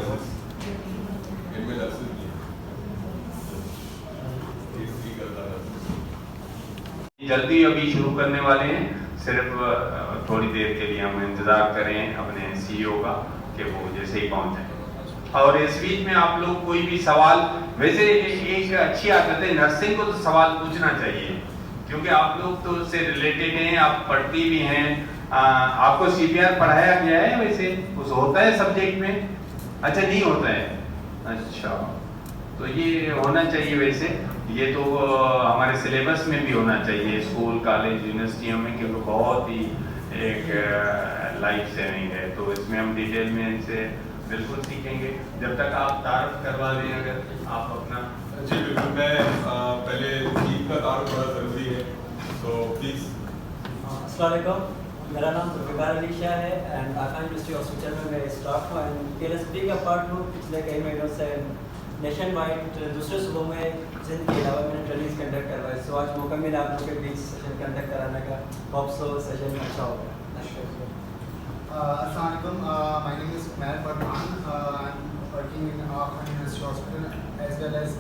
Nurses, इनमें nurses भी हैं। जल्दी अभी शुरू करने वाले हैं, सिर्फ थोड़ी देर के लिए हम इंतज़ार करें अपने सीईओ का कि वो जैसे ही पहुंच जाए। और इस बीच में आप लोग कोई भी सवाल, वैसे एक अच्छी आदत है नर्सिंग को तो सवाल पूछना चाहिए, क्योंकि आप लोग तो उससे रिलेटेड हैं, आप पढ़ती भी हैं। आपको सीपीआर पढ़ाया गया है वैसे, कुछ होता है सब्जेक्ट में? अच्छा, नहीं होता है। अच्छा, तो ये होना चाहिए वैसे, ये तो हमारे सिलेबस में भी होना चाहिए स्कूल कॉलेज यूनिवर्सिटियों में, क्योंकि बहुत ही एक लाइफ सेविंग है। तो इसमें हम डिटेल में इनसे बिल्कुल सीखेंगे। जब तक आप तारुफ करवा दें अगर आप अपना। जी बिल्कुल, मैं पहले चीफ का तारुफ बड़ा ज़रूरी है, तो प्लीज़। अस्सलाम वालेकुम, मेरा नाम जुल्फ़िकार अली शाह है एंड आका यूनिवर्सिटी हॉस्पिटल में मैं स्टाफ हूँ एंड पीएलएसपी का पार्ट हूँ। पिछले कई महीनों से नेशन वाइड दूसरे सूबों में जिंद के अलावा मैंने ट्रेनिंग्स कंडक्ट करवाए। सो आज मौका मिला आप लोगों के बीच सेशन कंडक्ट कराने का। होप सो सेशन अच्छा होगा। Assalamu alaikum. My name is Umair Farman. I'm working in Khan University Hospital as well as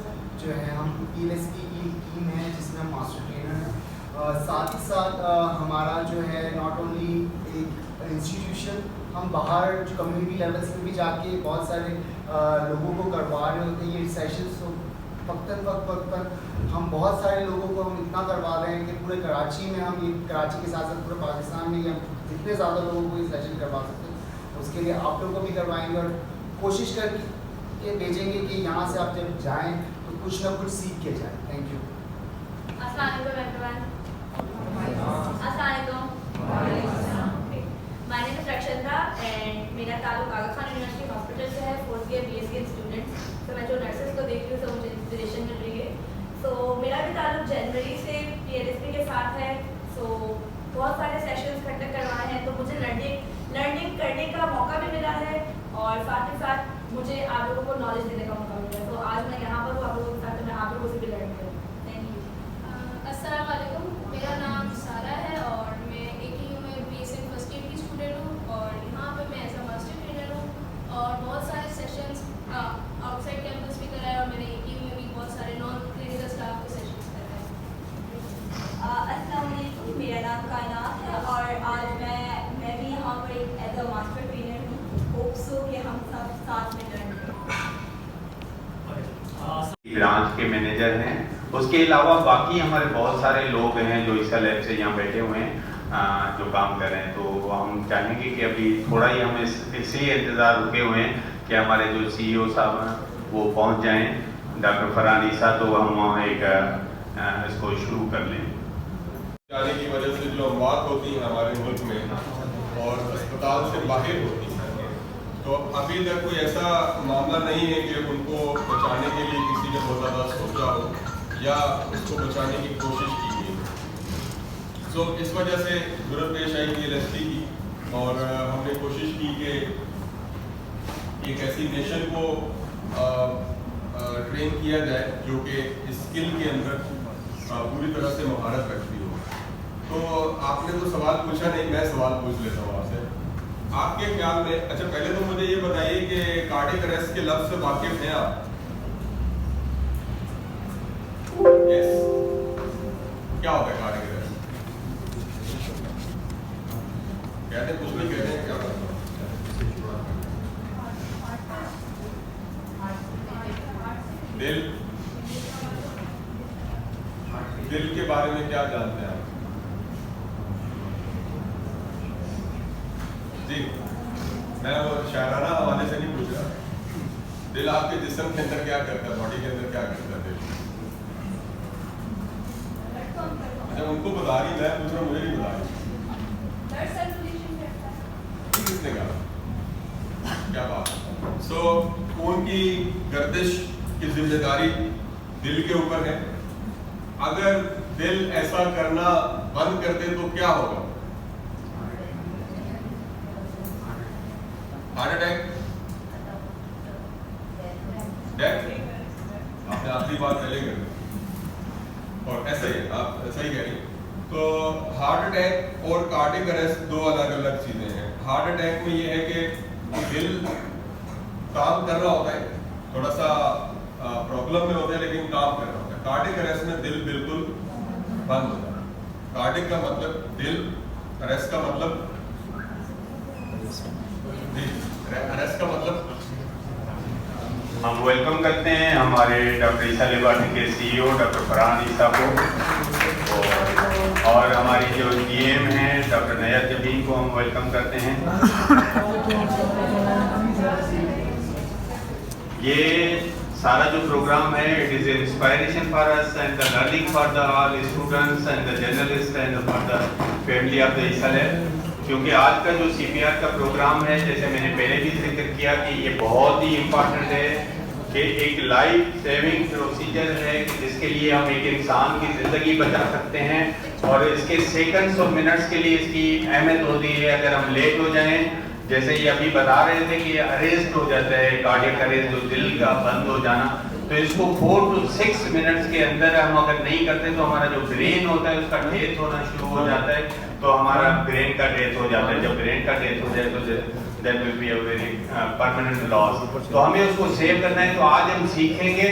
जो है हम PLSP की टीम है जिसमें हम मास्टर ट्रेनर हैं। साथ ही साथ हमारा जो है नॉट ओनली एक इंस्टीट्यूशन, हम बाहर जो कम्युनिटी लेवल्स पे भी जाके बहुत सारे लोगों को करवा रहे होते हैं ये सेशंस। तो वक्तन हम बहुत सारे लोगों को हम इतना करवा रहे हैं कि पूरे कराची में हम ये कराची के साथ साथ पूरे पाकिस्तान में हम जितने ज़्यादा लोगों को ये सेशन करवा सकते हैं उसके लिए आप लोगों को भी करवाएंगे और कोशिश करके भेजेंगे कि यहाँ से आप जब जाएँ तो कुछ ना कुछ सीख के जाएँ। Thank you. My name is Rakshanda and मेरा ताल्लुक आगा खान यूनिवर्सिटी हॉस्पिटल से है, 4th ईयर बीएससी स्टूडेंट। तो मैं जो नर्सेस को देख रही हूँ तो मुझे इंस्पिरेशन मिल रही है। सो मेरा भी ताल्लुक जनवरी से पीएलएसपी के साथ है। सो बहुत सारे सेशंस कंडक्ट करवाए हैं, तो मुझे लर्निंग करने का मौका भी मिला है और साथ ही साथ मुझे आप लोगों को नॉलेज देने का मौका मिला है। तो आज मैं यहाँ पर हूँ आप लोगों के साथ, तो मैं आप लोगों से भी लर्न करूँ। Thank you. अस्सलाम वालेकुम, मेरा नाम सारा है और मैं AKU में BSc फर्स्ट ईयर की स्टूडेंट हूँ और यहाँ पे मैं एज अ मास्टर ट्रेनर हूँ और बहुत सारे सेशंस आउटसाइड कैंपस भी कराए और मैंने AKU में भी बहुत सारे नॉन क्लिनिकल स्टाफ के सेशंस कराए। अस्सलाम वालेकुम, मेरा नाम कायनात है और आज मैं भी यहाँ पर एक एज अ मास्टर ट्रेनर हूँ। होप सो कि हम सब साथ में लर्न करें। ब्रांच के मैनेजर हैं, उसके अलावा बाकी हमारे बहुत सारे लोग हैं जो इस लैब से यहाँ बैठे हुए हैं जो काम कर रहे हैं। तो हम चाहेंगे कि अभी थोड़ा ही हम इसलिए इंतज़ार रुके हुए हैं कि हमारे जो सीईओ साहब हैं वो पहुँच जाएं, डॉक्टर फरहान ईसा, तो हम वहाँ एक इसको शुरू कर लें। जाने की वजह से जो अमवात होती हैं हमारे मुल्क में और अस्पताल से बाहर होती हैं, तो अभी तक कोई ऐसा मामला नहीं है कि उनको बचाने के लिए किसी ने बहुत ज़्यादा सोचा हो या उसको बचाने की कोशिश की गई। सो इस वजह से ज़रूरत पेश आई PLSP की और हमने कोशिश की कि एक ऐसी नेशन को ट्रेन किया जाए जो कि स्किल के अंदर पूरी तरह से महारत रखती हो। तो आपने तो सवाल पूछा नहीं, मैं सवाल पूछ लेता हूँ आपसे। आपके ख्याल में, अच्छा पहले तो मुझे ये बताइए कि कार्डियक अरेस्ट के लफ्ज़ से वाकिफ हैं आप? यस, क्या होता है कार्डियक अरेस्ट? कहते हैं, कुछ नहीं कहते हैं, क्या होता है? दिल के बारे में क्या जानते हैं आप? जी, मैं वो शायराना हवाले से नहीं पूछ रहा। दिल आपके जिस्म के अंदर क्या करता है, बॉडी के अंदर क्या करता है दिल? अच्छा, उनको बता रही, मैं पूछ रहा हूँ, मुझे नहीं बता रही। किसने कहा? क्या बात। सो खून की गर्दिश की जिम्मेदारी दिल के ऊपर है। अगर दिल ऐसा करना बंद कर दे तो क्या होगा? Heart attack, death. आपने आखिरी बात पहले कर दी और ऐसा ही आप सही कह रही। तो हार्ट अटैक और कार्डियक अरेस्ट दो अलग अलग चीज़ें हैं। हार्ट अटैक में ये है कि दिल काम कर रहा होता है, थोड़ा सा प्रॉब्लम में होता है लेकिन काम कर रहा होता है। कार्डियक अरेस्ट में दिल बिल्कुल बंद होता है। कार्डियक का मतलब दिल, अरेस्ट का मतलब अरेस्ट का मतलब। हम वेलकम करते हैं हमारे डॉक्टर ईसा लेबॉरेटरी के CEO डॉक्टर फरहान ईसा को, और हमारी जो GM हैं डॉक्टर नैयत जबीन को हम वेलकम करते हैं। ये सारा जो प्रोग्राम है it is inspiration for us and the learning for the all students and the journalist and for the family of the Isa lab. क्योंकि आज का जो CPR का प्रोग्राम है, जैसे मैंने पहले भी जिक्र किया कि ये बहुत ही इम्पोर्टेंट है कि एक लाइफ सेविंग प्रोसीजर है जिसके लिए हम एक इंसान की ज़िंदगी बचा सकते हैं, और इसके सेकंड्स और मिनट्स के लिए इसकी अहमियत होती है। अगर हम लेट हो जाएं, जैसे ये अभी बता रहे थे कि अरेस्ट हो जाता है, कार्डियक अरेस्ट, जो दिल का बंद हो जाना, तो इसको 4 to 6 मिनट्स के अंदर हम अगर नहीं करते तो हमारा जो ब्रेन होता है उसका डेथ होना शुरू हो जाता है, तो हमारा ब्रेन का डेथ हो जाता है। जब ब्रेन का डेथ हो जाए तो that will be a very permanent loss. तो हमें उसको सेव करना है, तो आज हम सीखेंगे।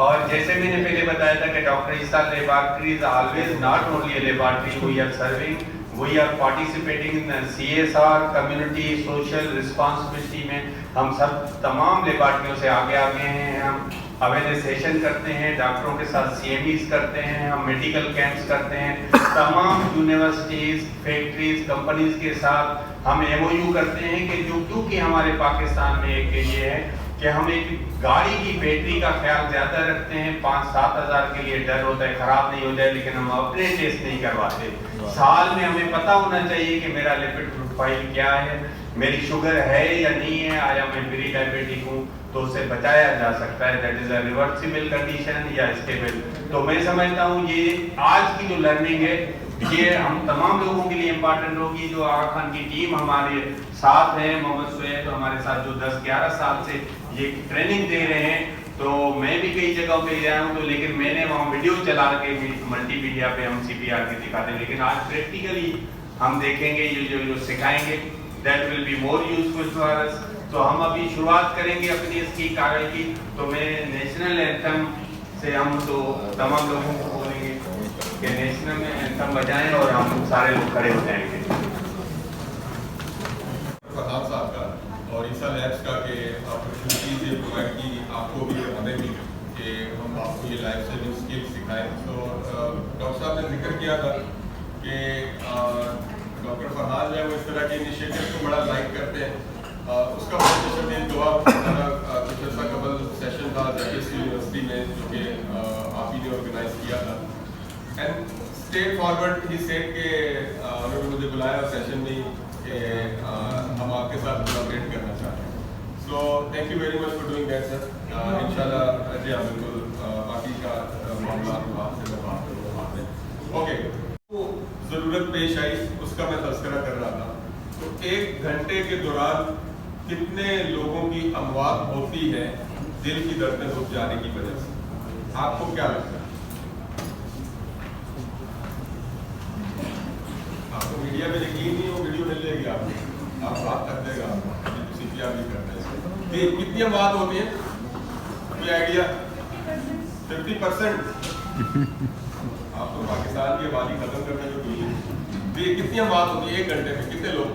और जैसे मैंने पहले बताया था कि doctor Isa laboratory is always not only a laboratory, we are serving, we are participating in CSR community social responsibility में। हम सब तमाम लेबॉरेटरियों से आगे हैं। हम अवेयरनेस सेशन करते हैं, डॉक्टरों के साथ CMEs करते हैं, हम मेडिकल कैंप्स करते हैं, तमाम यूनिवर्सिटीज, फैक्ट्रीज, कंपनीज के साथ हम MOU करते हैं कि जो क्योंकि हमारे पाकिस्तान में एक ये है कि हम एक गाड़ी की बैटरी का ख्याल ज़्यादा रखते हैं। 5-7 हज़ार के लिए डर होता है ख़राब नहीं हो जाए, लेकिन हम अपने टेस्ट नहीं करवाते। साल में हमें पता होना चाहिए कि मेरा लिपिड प्रोफाइल क्या है, मेरी शुगर है या नहीं है, आया मैं प्री डायबिटिक हूँ, तो उससे बचाया जा सकता है। That is a reversible condition या स्टेबल। तो मैं समझता हूँ ये आज की जो लर्निंग है ये हम तमाम लोगों के लिए इम्पोर्टेंट होगी। जो आगा खान की टीम हमारे साथ है, मोहम्मद सुहैब हमारे साथ जो 10-11 साल से ये ट्रेनिंग दे रहे हैं, तो मैं भी कई जगहों पे गया हूँ, तो लेकिन मैंने वहाँ वीडियो चला के मल्टीमीडिया पे हम CPR की दिखाते हैं, लेकिन आज प्रैक्टिकली हम देखेंगे ये जो सिखाएंगे, that will be more useful for us. तो हम अभी शुरुआत करेंगे अपनी इसकी कार्य की। तो मैं नेशनल एंथम से हम तो तमाम लोगों को बोलेंगे कि नेशनल एंथम बजाएं और हम सारे लोग खड़े हो जाएंगे। फरहान साहब का और ईसा लैब्स का के अपॉर्चुनिटीज ये प्रोवाइड की आपको भी, हमें भी, कि हम आपको ये लाइफ सेविंग स्किल सिखाएं। तो डॉक्टर साहब ने जिक्र किया था कि डॉक्टर फरहान जो है वो इस तरह के इनिशिएटिव को बड़ा लाइक करते हैं। उसका प्रेजेंटेशन एक दो कुछ ऐसा कबल सेशन था जैसे यूनिवर्सिटी में जो कि आप ही ने ऑर्गेनाइज किया था, and straight forward he said के उन्होंने मुझे बुलाया सेशन में कि हम आपके साथ कोलैबोरेट करना चाहते हैं। So thank you very much for doing that sir. इंशाल्लाह जी हाँ बिल्कुल बाकी का मामला आपसे मैं बात करूँगा बाद में। ओके, तो ज़रूरत पेश आई उसका मैं तज़किरा कर रहा था। तो 1 घंटे के दौरान कितने लोगों की अमवात होती है दिल की धड़कन रुक जाने की वजह से, आपको क्या लगता है? आपको मीडिया में यकीन नहीं हो, वीडियो मिल जाएगी आपको, आप बात कर देगा, CPR भी करना है। कि कितनी अमवात होती है, कोई आइडिया? 50%। आप तो पाकिस्तान की आबादी खत्म करने जो की है। कितनी अमवात होती है 1 घंटे में, कितने लोग?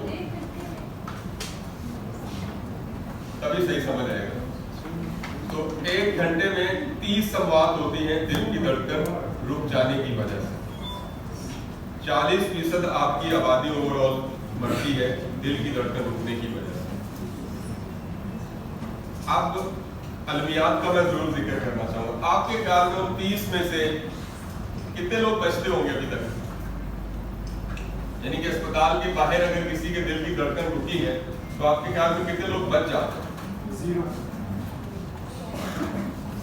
तभी सही समझ आएगा। तो 1 घंटे में 30 अमवात होती हैं दिल की धड़कन रुक जाने की वजह से। 40% आपकी आबादी ओवरऑल मरती है दिल की धड़कन रुकने की वजह से। अब अलमियात का मैं जरूर जिक्र करना चाहूँगा। आपके ख्याल में 30 में से कितने लोग बचते होंगे अभी तक? यानी कि अस्पताल के बाहर अगर किसी के दिल की धड़कन रुकी है तो आपके ख्याल में कितने लोग बच जाते हैं?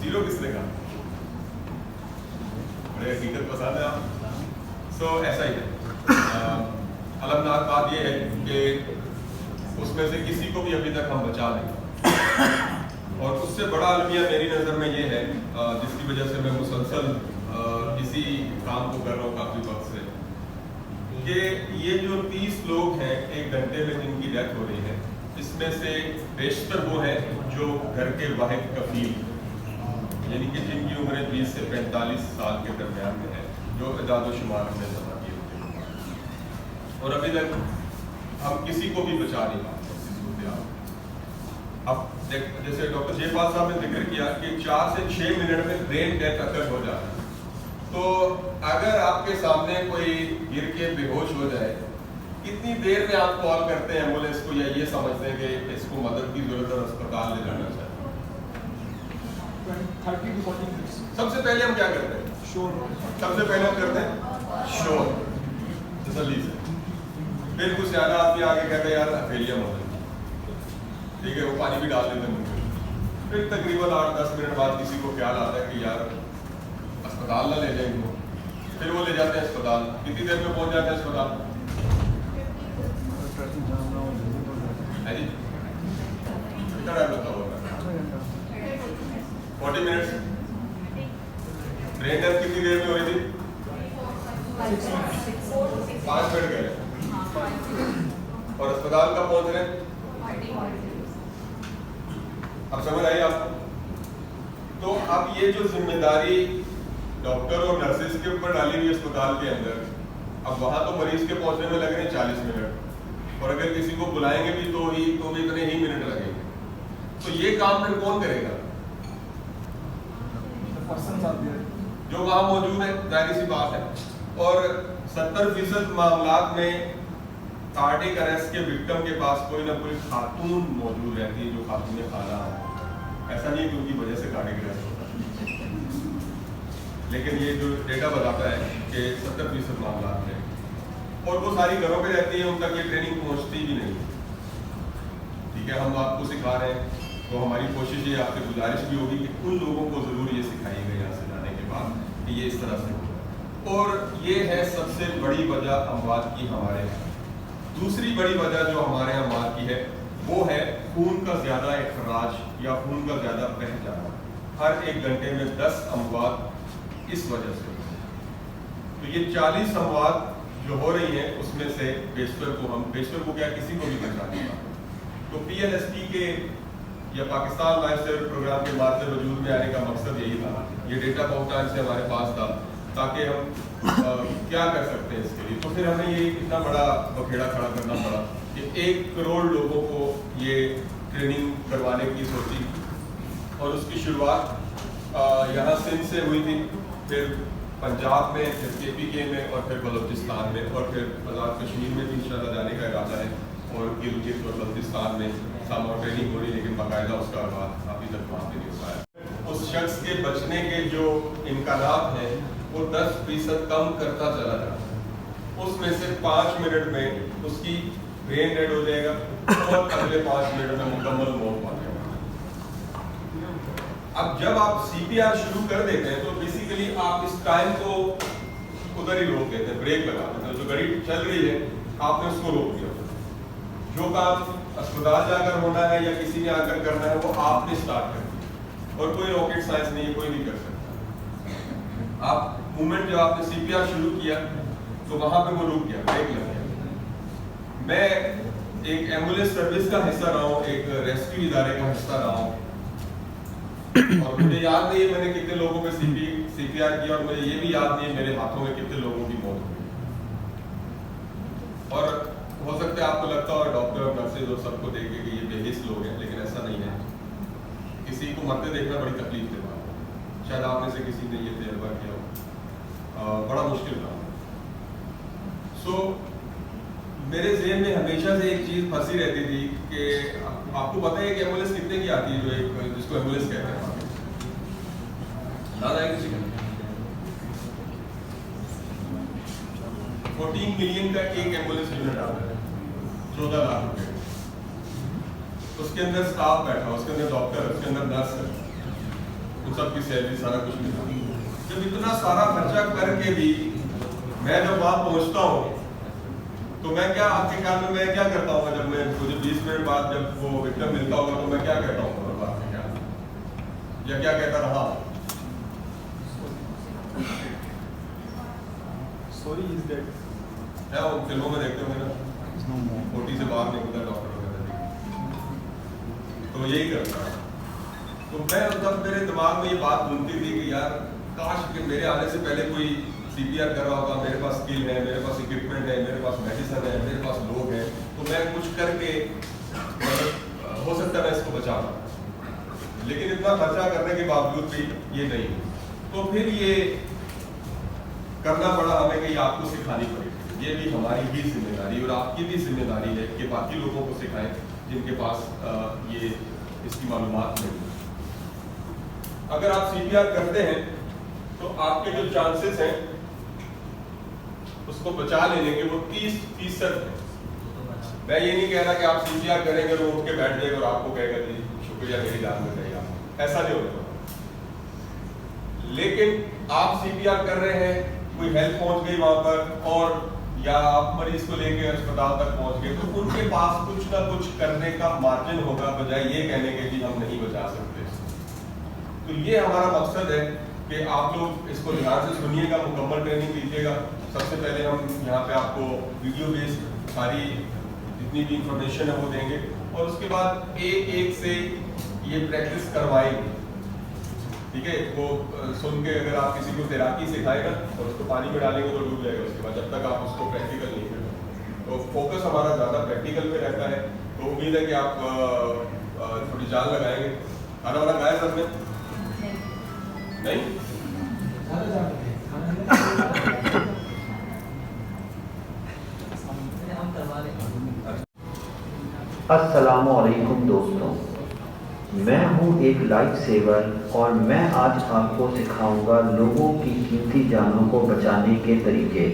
0 किसने कहा? बड़े हकीकत पसंद है आप। सो ऐसा ही है। अलमनाक बात यह है कि उसमें से किसी को भी अभी तक हम बचा नहीं, और उससे बड़ा अलमिया मेरी नज़र में ये है जिसकी वजह से मैं मुसलसल इसी काम को कर रहा हूँ काफ़ी वक्त से, कि ये जो 30 लोग हैं 1 घंटे में जिनकी डेथ हो रही है, इसमें से बेशतर वो हैं जो घर के वाहिद कफील, यानी कि जिनकी उम्र 20 से 45 साल के दरमियान में है, जो इजाद शुमार हमने जमा किए होते हैं। और अभी तक हम किसी को भी बचा नहीं पाते इस सूरत। अब जैसे डॉक्टर जयपाल साहब ने जिक्र किया कि 4 से 6 मिनट में ब्रेन डेथ अकर हो जाता है। तो अगर आपके सामने कोई गिर के बेहोश हो जाए, कितनी देर में आप कॉल करते हैं एम्बुलेंस को, या ये समझते हैं कि इसको मदद की जरूरत है, अस्पताल ले जाना चाहिए? 30 to 40 minutes. सबसे पहले हम क्या करते हैं? Sure. सबसे पहले हम करते हैं शोर, तसल्ली से। फिर कुछ ज्यादा आदमी आगे कहते हैं यार फेलियर हो गई, ठीक है, वो पानी भी डाल देते हैं मुंह में। फिर तकरीबन 8-10 मिनट बाद किसी को ख्याल आता है कि यार अस्पताल ना ले जाए इनको, फिर वो ले जाते हैं अस्पताल। कितनी देर में पहुंच जाते हैं अस्पताल? है जी, कितना टाइम लगता होगा? 40 मिनट्स। ब्रेन डेथ कितनी देर में हो रही थी? 5 मिनट गए। और अस्पताल कब पहुंच रहे हैं? अब समझ आई आपको? तो अब ये जो जिम्मेदारी डॉक्टर और नर्सेज के ऊपर डाली हुई अस्पताल के अंदर, अब वहां तो मरीज के पहुंचने में लग रहे हैं 40 मिनट, और अगर किसी को बुलाएंगे भी तो भी इतने ही मिनट लगेंगे। तो ये काम फिर कौन करेगा? जो वहां मौजूद है, जाहिर सी बात है। और 70% मामलात में कार्डियक अरेस्ट के विक्टिम के पास कोई ना कोई खातून मौजूद रहती है जो खातून खाना है। ऐसा नहीं है कि उनकी वजह से कार्डियक अरेस्ट होता है, लेकिन ये जो डेटा बताता है कि 70% मामलात में, और वो सारी घरों पे रहती है, उन तक ये ट्रेनिंग पहुंचती भी नहीं। ठीक है, हम आपको सिखा रहे हैं, तो हमारी कोशिश ये आपसे गुजारिश भी होगी कि उन लोगों को जरूर ये सिखाइएगा यहाँ से जाने के बाद कि ये इस तरह से हो। और ये है सबसे बड़ी वजह अमवात की हमारे यहाँ। दूसरी बड़ी वजह जो हमारे यहाँ अमवात की है वो है खून का ज्यादा इखराज या खून का ज्यादा बह जाना। हर 1 घंटे में 10 अमवात इस वजह से। तो ये 40 अमवात जो हो रही हैं उसमें से बेशतर को क्या किसी को भी बचा नहीं पाते। तो PLSP के या पाकिस्तान लाइफ सेवर प्रोग्राम के बाद से वजूद में आने का मकसद यही था, ये डेटा बहुत टाइम से हमारे पास था, ताकि हम क्या कर सकते हैं इसके लिए। तो फिर हमें ये इतना बड़ा बखेड़ा खड़ा करना पड़ा कि 1 करोड़ लोगों को ये ट्रेनिंग करवाने की सोची, और उसकी शुरुआत यहाँ सिंध से हुई थी, फिर पंजाब में, फिर KPK में, और फिर बलोचिस्तान में, और फिर आज़ाद कश्मीर में भी इंशाल्लाह जाने का इरादा है, और गिलगित और बल्तिस्तान में सामो ट्रेनिंग हो रही, लेकिन बाकायदा उसका आगाज अभी तक वहाँ पे नहीं हुआ है। उस शख्स के बचने के जो इम्कानात हैं वो 10% कम करता चला जाता है। उसमें से 5 मिनट में उसकी ब्रेन डेड हो जाएगा, और अगले 5 मिनट में मुकम्मल मौत पा जाएगा। अब जब आप CPR शुरू कर देते हैं तो बेसिकली आप इस टाइम को उधर ही रोक देते हैं, ब्रेक लगा देते हैं। जो गाड़ी चल रही है आपने उसको रोक दिया। जो काम अस्पताल जाकर होना है या किसी ने आकर करना है वो आपने स्टार्ट कर दिया, और कोई रॉकेट साइंस नहीं है, कोई नहीं कर सकता। आप मूवमेंट जब आपने CPR शुरू किया तो वहां पे वो रुक गया, ब्रेक लग गया। मैं एक एम्बुलेंस सर्विस का हिस्सा रहा हूँ, एक रेस्क्यू इदारे का हिस्सा रहा हूँ, और मुझे याद नहीं है मैंने कितने लोगों पे CPR किया, और मुझे ये भी याद नहीं है मेरे हाथों में कितने लोगों की मौत हुई। और हो सकता है आपको लगता हो डॉक्टर और नर्सेज और सबको देख के कि ये बेहिस लोग हैं, लेकिन ऐसा नहीं है। किसी को मरते देखना बड़ी तकलीफ के बात है, शायद आप में से किसी ने ये तजुर्बा किया हो, बड़ा मुश्किल काम है। सो मेरे ज़हन में हमेशा से एक चीज़ फंसी रहती थी कि आपको पता है कि एम्बुलेंस कितने की आती है, जो एक जिसको एम्बुलेंस कहते हैं, दादा है किसी का 14 मिलियन का एक एम्बुलेंस यूनिट आता है, 14 लाख रुपए। उसके अंदर स्टाफ बैठा, उसके अंदर डॉक्टर, उसके अंदर नर्स है, उन सब की सैलरी सारा कुछ मिलता है। जब इतना सारा खर्चा करके भी मैं जब वहां पहुंचता हूँ तो मैं क्या, आपके ख्याल में मैं क्या करता हूँ? जब मैं मुझे 20 मिनट बाद जब वो विक्टिम मिलता होगा तो मैं क्या कहता हूँ आपके ख्याल में, या क्या कहता रहा? Sorry, he's dead. है वो फिल्मों में देखते होंगे ना, 40 से बाहर निकलता डॉक्टर वगैरह। तो यही करता है। तो मैं तब मेरे दिमाग में ये बात घूमती थी कि यार काश कि मेरे आने से पहले कोई CPR कर रहा होता, मेरे पास स्किल है, मेरे पास इक्विपमेंट है, मेरे पास मेडिसिन है, मेरे पास लोग हैं, तो मैं कुछ करके हो सकता है मैं इसको बचा पाऊँ। लेकिन इतना खर्चा करने के बावजूद भी ये नहीं, तो फिर ये करना पड़ा हमें कि आपको सिखानी पड़ेगी। ये भी हमारी ही जिम्मेदारी और आपकी भी जिम्मेदारी है कि बाकी लोगों को सिखाएं जिनके पास ये इसकी मालूमात नहीं। अगर आप CPR करते हैं तो आपके जो चांसेस हैं उसको बचा लेने के वो 30% है। मैं ये नहीं कह रहा कि आप CPR करेंगे तो उठ के बैठ जाएगा और आपको कहेगा जी शुक्रिया मेरी जान में गई, ऐसा नहीं होता। लेकिन आप CPR कर रहे हैं, कोई हेल्प पहुंच गई वहां पर, और या आप मरीज को लेके अस्पताल तक पहुंच गए, तो उनके पास कुछ ना कुछ करने का मार्जिन होगा, बजाय ये कहने के कि हम नहीं बचा सकते। तो ये हमारा मकसद है कि आप लोग इसको ध्यान से सुनिएगा, मुकम्मल ट्रेनिंग लीजिएगा। सबसे पहले हम यहाँ पे आपको वीडियो बेस्ड सारी जितनी भी इंफॉर्मेशन है वो देंगे, और उसके बाद एक से ये प्रैक्टिस करवाएंगे। ठीक है, वो सुन के अगर आप किसी को तैराकी सिखाएगा और उसको पानी में डालेंगे तो डूब जाएगा उसके बाद, जब तक आप उसको प्रैक्टिकल नहीं करेंगे। तो फोकस हमारा ज़्यादा प्रैक्टिकल पे रहता है। तो उम्मीद है कि आप थोड़ी जान लगाएंगे। खाना वाना खाया सबने? नहीं? अस्सलामुअलैकुम दोस्तों, मैं हूं एक लाइफ सेवर और मैं आज आपको सिखाऊंगा लोगों की कीमती जानों को बचाने के तरीके,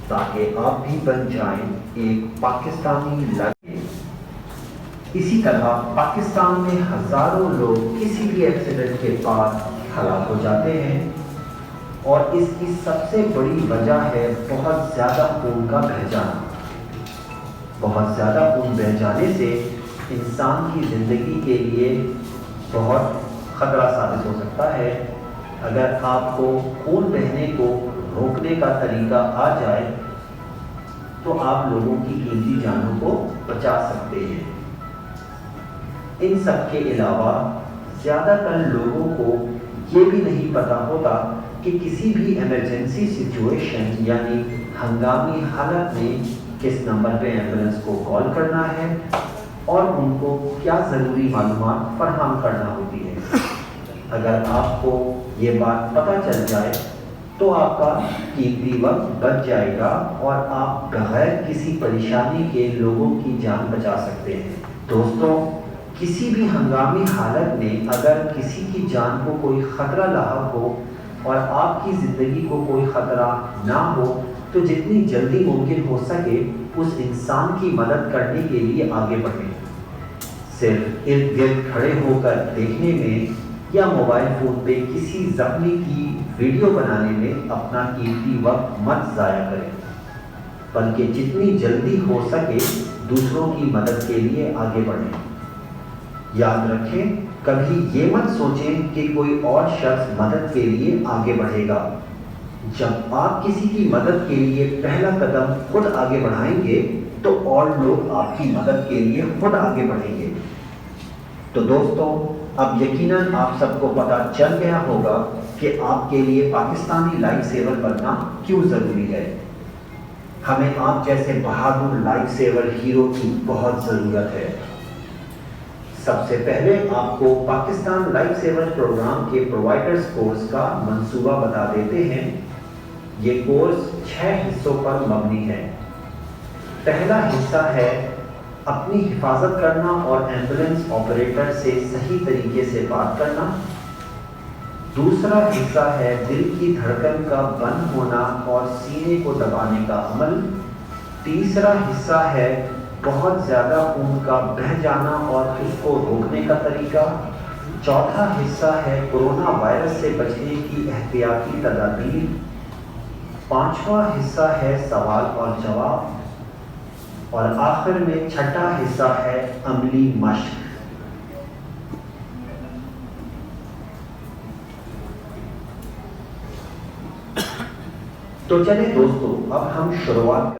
ताकि आप भी बन जाएं एक पाकिस्तानी लाइफ। इसी तरह पाकिस्तान में हज़ारों लोग किसी भी एक्सीडेंट के बाद हलाक हो जाते हैं, और इसकी सबसे बड़ी वजह है बहुत ज़्यादा खून का बह जाना। बहुत ज़्यादा खून बह जाने से इंसान की ज़िंदगी के लिए बहुत ख़तरा साबित हो सकता है। अगर आपको खून बहने को रोकने का तरीका आ जाए तो आप लोगों की कीमती जानों को बचा सकते हैं। इन सब के अलावा ज़्यादातर लोगों को ये भी नहीं पता होता कि किसी भी इमरजेंसी सिचुएशन यानी हंगामी हालत में किस नंबर पे एम्बुलेंस को कॉल करना है और उनको क्या ज़रूरी मालूमात फराहम करना होती है। अगर आपको ये बात पता चल जाए तो आपका कीमती वक्त बच जाएगा और आप बगैर किसी परेशानी के लोगों की जान बचा सकते हैं। दोस्तों, किसी भी हंगामी हालत में अगर किसी की जान को कोई ख़तरा लाहक हो और आपकी ज़िंदगी को कोई ख़तरा ना हो, तो जितनी जल्दी मुमकिन हो सके उस इंसान की मदद करने के लिए आगे बढ़ें। सिर्फ इर्द गिर्द खड़े होकर देखने में या मोबाइल फ़ोन पे किसी ज़ख्मी की वीडियो बनाने में अपना कीमती वक्त मत ज़ाया करें, बल्कि जितनी जल्दी हो सके दूसरों की मदद के लिए आगे बढ़ें। याद रखें, कभी ये मत सोचें कि कोई और शख्स मदद के लिए आगे बढ़ेगा। जब आप किसी की मदद के लिए पहला कदम खुद आगे बढ़ाएंगे तो और लोग आपकी मदद के लिए खुद आगे बढ़ेंगे। तो दोस्तों, अब यकीनन आप सबको पता चल गया होगा कि आपके लिए पाकिस्तानी लाइफ सेवर बनना क्यों ज़रूरी है। हमें आप जैसे बहादुर लाइफ सेवर हीरो की बहुत ज़रूरत है। सबसे पहले आपको पाकिस्तान लाइफ सेवर प्रोग्राम के प्रोवाइडर्स कोर्स का मंसूबा बता देते हैं। ये कोर्स 6 हिस्सों पर मबनी है। पहला हिस्सा है अपनी हिफाजत करना और एम्बुलेंस ऑपरेटर से सही तरीके से बात करना। दूसरा हिस्सा है दिल की धड़कन का बंद होना और सीने को दबाने का अमल। तीसरा हिस्सा है बहुत ज़्यादा खून का बह जाना और उसको रोकने का तरीका। चौथा हिस्सा है कोरोना वायरस से बचने की एहतियाती तदाबीर। पांचवा हिस्सा है सवाल और जवाब, और आखिर में छठा हिस्सा है अमली मश्क। तो चलिए दोस्तों, अब हम शुरुआत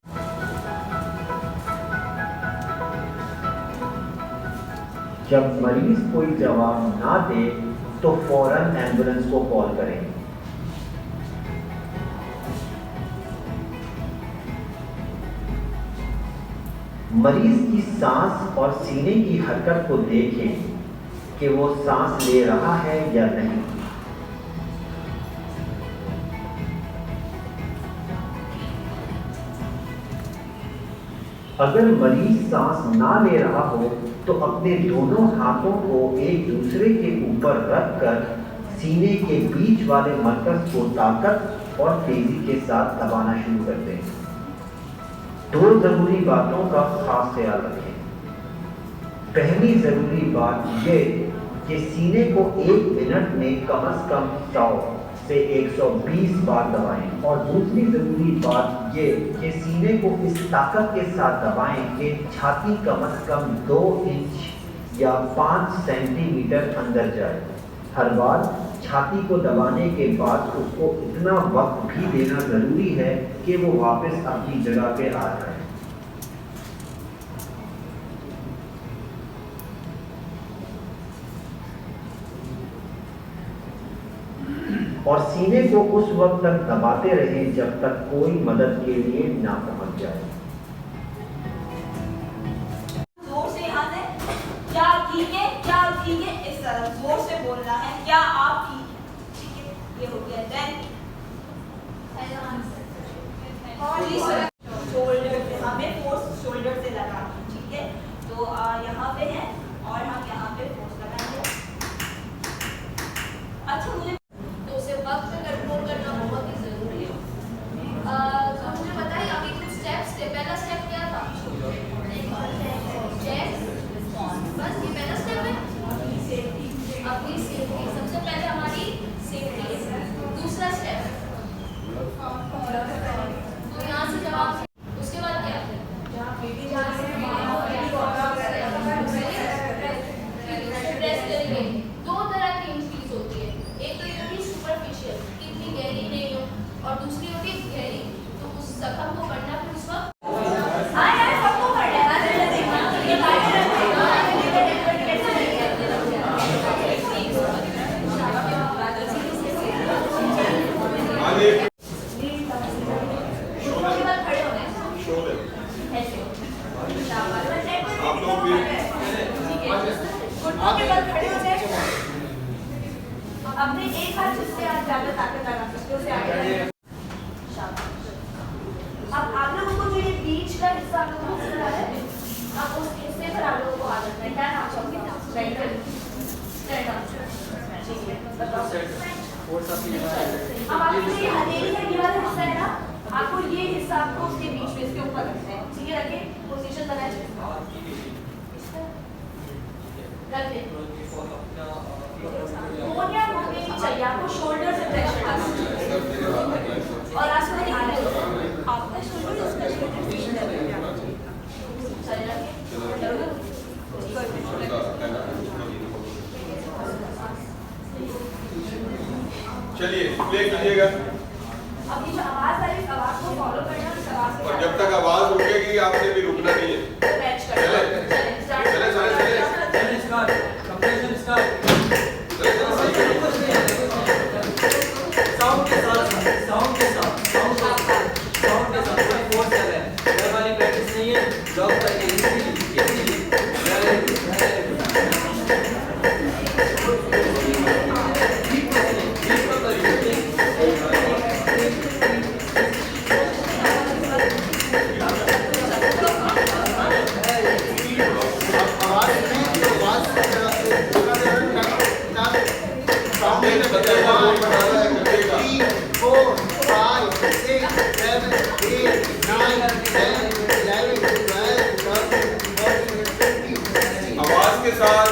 जब मरीज कोई जवाब ना दे तो फौरन एम्बुलेंस को कॉल करें। मरीज की सांस और सीने की हरकत को देखें कि वो सांस ले रहा है या नहीं। अगर मरीज सांस ना ले रहा हो तो अपने दोनों हाथों को एक दूसरे के ऊपर रखकर सीने के बीच वाले मरकज को ताकत और तेजी के साथ दबाना शुरू कर दें। दो जरूरी बातों का खास ख्याल रखें। पहली जरूरी बात यह कि सीने को 1 मिनट में कम से कम 100 से 120 बार दबाएं और दूसरी जरूरी बात ये कि सीने को इस ताकत के साथ दबाएं कि छाती कम से कम 2 इंच या 5 सेंटीमीटर अंदर जाए। हर बार छाती को दबाने के बाद उसको इतना वक्त भी देना जरूरी है कि वो वापस अपनी जगह पे आ जाए। और सीने को उस वक्त तक दबाते रहें जब तक कोई मदद के लिए ना पहुंच जाए। जोर से यहाँ से क्या ठीक है इस तरह जोर से बोलना है, क्या आप ठीक है, ये हो गया। देन शोल्डर पे हमें फोर्स शोल्डर से लगा, ठीक है। तो यहाँ पे है और हम यहाँ पे फोर्स लगाएंगे। अच्छा मुझे तो उसे वक्त पे कंट्रोल करना बहुत ही जरूरी है। तो मुझे बताइए अभी कुछ स्टेप्स थे। पहला स्टेप क्या था? चेस्ट बस ये पहला स्टेप है। अपनी सेफ्टी सबसे पहले हमारी सेफ्टी है। दूसरा स्टेप तो यहाँ से जवाब, उसके बाद क्या है? प्रेस करेंगे। दो तरह की इंजरीज होती है, एक तो ये होती है सुपरफिशियल, इतनी गहरी नहीं हो, और दूसरी होती है गहरी। तो उस जख्म को करना फिर उस वक्त सबको करना है। अपने एक हाथ जिससे आप ज्यादा ताकत लगा सकते हो उसे आगे। अब आप लोगों को जो ये बीच का हिस्सा आप लोगों को दिख रहा है, आप उस हिस्से पर आप लोगों को आ जाना है। क्या नाम अब आपको ये हथेली का ये वाला हिस्सा है ना, आपको ये हिस्सा आपको उसके बीच में इसके ऊपर रखना है, ठीक है। रखे पोजीशन बनाए रख दे। कोनिया घूमने नहीं चाहिए, आपको शोल्डर से प्रेशर डालना और आपका शोल्डर उसका शोल्डर फील करना। चलिए प्ले कीजिएगा। अब ये जो आवाज आ रही है, आवाज को फॉलो करना, इस आवाज को और जब तक आवाज रुकेगी आपने भी रुकना नहीं है। मैच करना। आवाज के साथ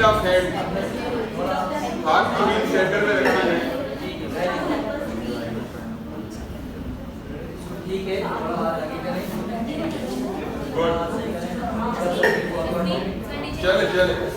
ऑफ हैंड, हाथ को भी सेंटर में रखना है। ठीक है, थोड़ा आगे करें। गुड, चले चले।